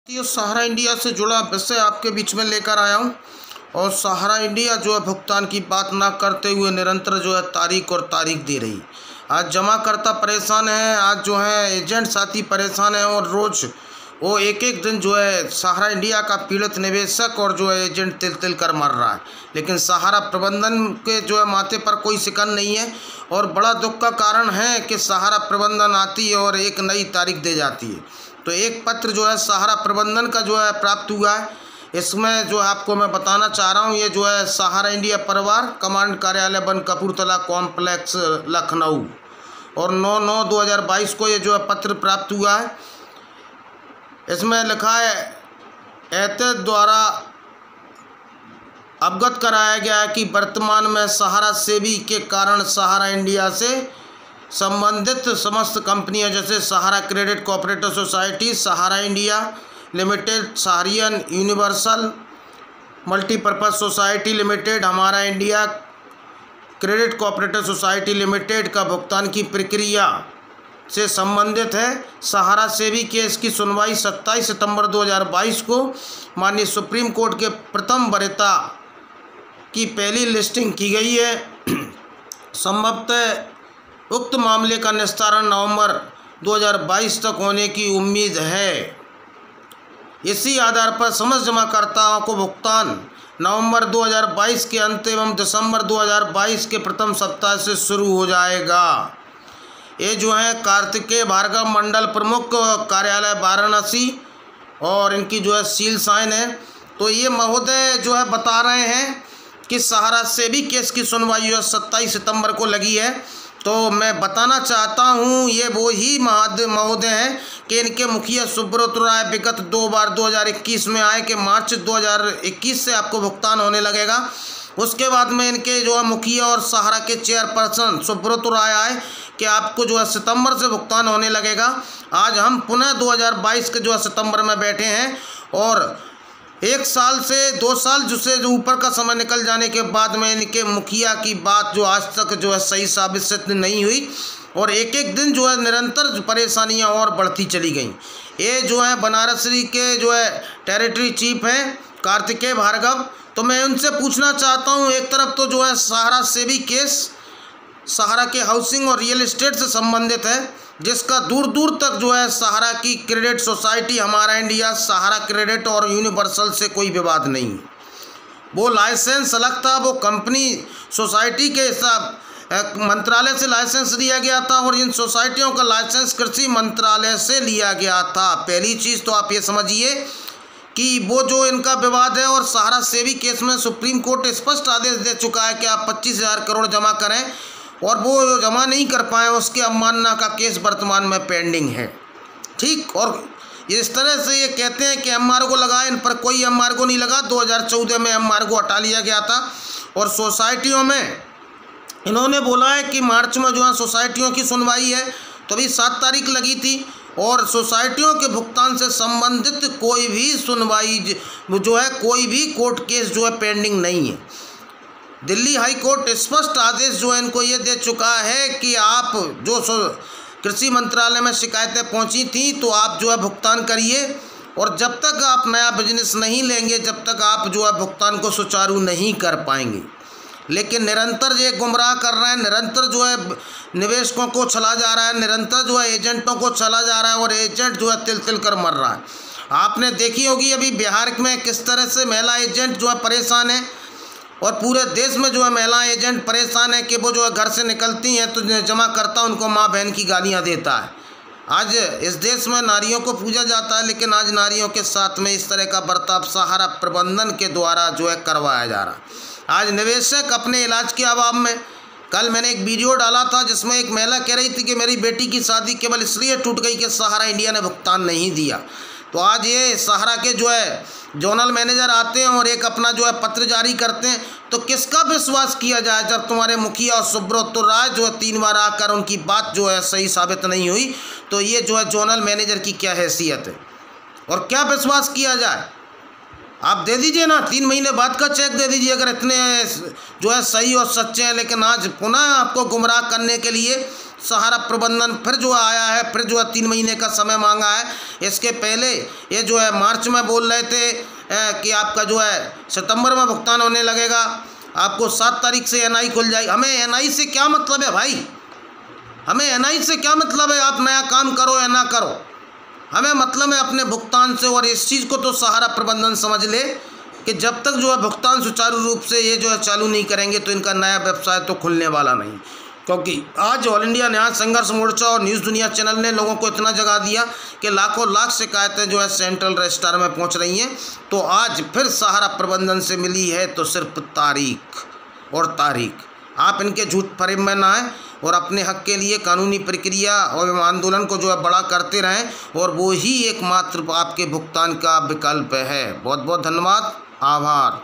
ये सहारा इंडिया से जुड़ा विषय आपके बीच में लेकर आया हूँ। और सहारा इंडिया जो है भुगतान की बात ना करते हुए निरंतर जो है तारीख दे रही। आज जमाकर्ता परेशान है, आज जो है एजेंट साथी परेशान है और रोज़ वो एक एक दिन जो है सहारा इंडिया का पीड़ित निवेशक और जो है एजेंट तिल तिल कर मर रहा है। लेकिन सहारा प्रबंधन के जो है माथे पर कोई शिकन नहीं है। और बड़ा दुख का कारण है कि सहारा प्रबंधन आती है और एक नई तारीख दे जाती है। तो एक पत्र जो है सहारा प्रबंधन का जो है प्राप्त हुआ है। इसमें जो आपको मैं बताना चाह रहा हूँ, ये जो है सहारा इंडिया परिवार कमांड कार्यालय वन कपूरथला कॉम्प्लेक्स लखनऊ और 9/9/2022 को ये जो है पत्र प्राप्त हुआ है। इसमें लिखा है, एते द्वारा अवगत कराया गया है कि वर्तमान में सहारा सेबी के कारण सहारा इंडिया से संबंधित समस्त कंपनियां जैसे Sahara credit cooperative society, Sahara India limited, Saharayan universal multipurpose society limited, Hamara India credit cooperative society limited का भुगतान की प्रक्रिया से संबंधित है। सहारा सेबी केस की सुनवाई 27 सितंबर 2022 को माननीय सुप्रीम कोर्ट के प्रथम वरीयता की पहली लिस्टिंग की गई है। संभवतः उक्त मामले का निस्तारण नवंबर 2022 तक होने की उम्मीद है। इसी आधार पर समस्त जमाकर्ताओं को भुगतान नवंबर 2022 के अंत एवं दिसंबर 2022 के प्रथम सप्ताह से शुरू हो जाएगा। ये जो है कार्तिकेय भार्गव मंडल प्रमुख कार्यालय वाराणसी और इनकी जो है सील साइन है। तो ये महोदय जो है बता रहे हैं कि सहारा सेबी केस की सुनवाई 27 सितंबर को लगी है। तो मैं बताना चाहता हूँ, ये वो ही महोदय हैं कि इनके मुखिया सुब्रत राय विगत 2 बार 2021 में आए कि मार्च 2021 से आपको भुगतान होने लगेगा। उसके बाद में इनके जो है मुखिया और सहारा के चेयरपर्सन सुब्रत राय आए कि आपको जो है सितंबर से भुगतान होने लगेगा। आज हम पुनः 2022 के जो है सितंबर में बैठे हैं और 1 साल से 2 साल जो ऊपर का समय निकल जाने के बाद में इनके मुखिया की बात जो आज तक जो है सही साबित सिद्ध नहीं हुई और एक एक दिन जो है निरंतर परेशानियां और बढ़ती चली गईं। ये जो है बनारसी के जो है टेरिटरी चीफ हैं कार्तिकेय भार्गव। तो मैं उनसे पूछना चाहता हूं, एक तरफ तो जो है सहारा सेबी केस सहारा के हाउसिंग और रियल एस्टेट से संबंधित है, जिसका दूर दूर तक जो है सहारा की क्रेडिट सोसाइटी, हमारा इंडिया, सहारा क्रेडिट और यूनिवर्सल से कोई विवाद नहीं। वो लाइसेंस अलग था, वो कंपनी सोसाइटी के हिसाब मंत्रालय से लाइसेंस लिया गया था और इन सोसाइटियों का लाइसेंस कृषि मंत्रालय से लिया गया था। पहली चीज़ तो आप ये समझिए कि वो जो इनका विवाद है और सहारा सेबी केस में सुप्रीम कोर्ट स्पष्ट आदेश दे चुका है कि आप 25,000 करोड़ जमा करें और वो जमा नहीं कर पाए, उसकी अवमानना का केस वर्तमान में पेंडिंग है। ठीक, और इस तरह से ये कहते हैं कि एमआरओ लगा, इन पर कोई एमआरओ नहीं लगा। 2014 में एमआरओ हटा लिया गया था और सोसाइटियों में इन्होंने बोला है कि मार्च में जो है सोसाइटियों की सुनवाई है, तो अभी 7 तारीख लगी थी और सोसाइटियों के भुगतान से संबंधित कोई भी सुनवाई जो है, कोई भी कोर्ट केस जो है पेंडिंग नहीं है। दिल्ली हाई कोर्ट स्पष्ट आदेश जो है इनको ये दे चुका है कि आप जो कृषि मंत्रालय में शिकायतें पहुंची थी तो आप जो है भुगतान करिए और जब तक आप नया बिजनेस नहीं लेंगे, जब तक आप जो है भुगतान को सुचारू नहीं कर पाएंगे। लेकिन निरंतर ये गुमराह कर रहे हैं, निरंतर जो है निवेशकों को चला जा रहा है, निरंतर जो है एजेंटों को चला जा रहा है और एजेंट जो है तिल तिल कर मर रहा है। आपने देखी होगी अभी बिहार में किस तरह से महिला एजेंट जो है परेशान है और पूरे देश में जो है महिला एजेंट परेशान है कि वो जो है घर से निकलती हैं तो जमा करता उनको माँ बहन की गालियाँ देता है। आज इस देश में नारियों को पूजा जाता है, लेकिन आज नारियों के साथ में इस तरह का बर्ताव सहारा प्रबंधन के द्वारा जो है करवाया जा रहा है। आज निवेशक अपने इलाज के अभाव में, कल मैंने एक वीडियो डाला था जिसमें एक महिला कह रही थी कि मेरी बेटी की शादी केवल इसलिए टूट गई कि सहारा इंडिया ने भुगतान नहीं दिया। तो आज ये सहारा के जो है जोनल मैनेजर आते हैं और एक अपना जो है पत्र जारी करते हैं, तो किसका विश्वास किया जाए जब तुम्हारे मुखिया और सुब्रत राय जो है 3 बार आकर उनकी बात जो है सही साबित नहीं हुई। तो ये जो है जोनल मैनेजर की क्या हैसियत है और क्या विश्वास किया जाए? आप दे दीजिए ना, 3 महीने बाद का चेक दे दीजिए अगर इतने जो है सही और सच्चे हैं। लेकिन आज पुनः आपको गुमराह करने के लिए सहारा प्रबंधन फिर जो आया है, फिर जो है 3 महीने का समय मांगा है। इसके पहले ये जो है मार्च में बोल रहे थे कि आपका जो है सितंबर में भुगतान होने लगेगा, आपको 7 तारीख से एनआई खुल जाएगी। हमें एनआई से क्या मतलब है भाई, हमें एनआई से क्या मतलब है, आप नया काम करो या ना करो, हमें मतलब है अपने भुगतान से। और इस चीज़ को तो सहारा प्रबंधन समझ ले कि जब तक जो है भुगतान सुचारू रूप से ये जो है चालू नहीं करेंगे तो इनका नया व्यवसाय तो खुलने वाला नहीं। क्योंकि आज ऑल इंडिया न्याय संघर्ष मोर्चा और न्यूज़ दुनिया चैनल ने लोगों को इतना जगा दिया कि लाखों लाख शिकायतें जो है सेंट्रल रजिस्ट्रार में पहुंच रही हैं। तो आज फिर सहारा प्रबंधन से मिली है तो सिर्फ तारीख और तारीख। आप इनके झूठ फरेब में ना आए और अपने हक के लिए कानूनी प्रक्रिया और आंदोलन को जो है बड़ा करते रहें, और वो ही एकमात्र आपके भुगतान का विकल्प है। बहुत बहुत धन्यवाद, आभार।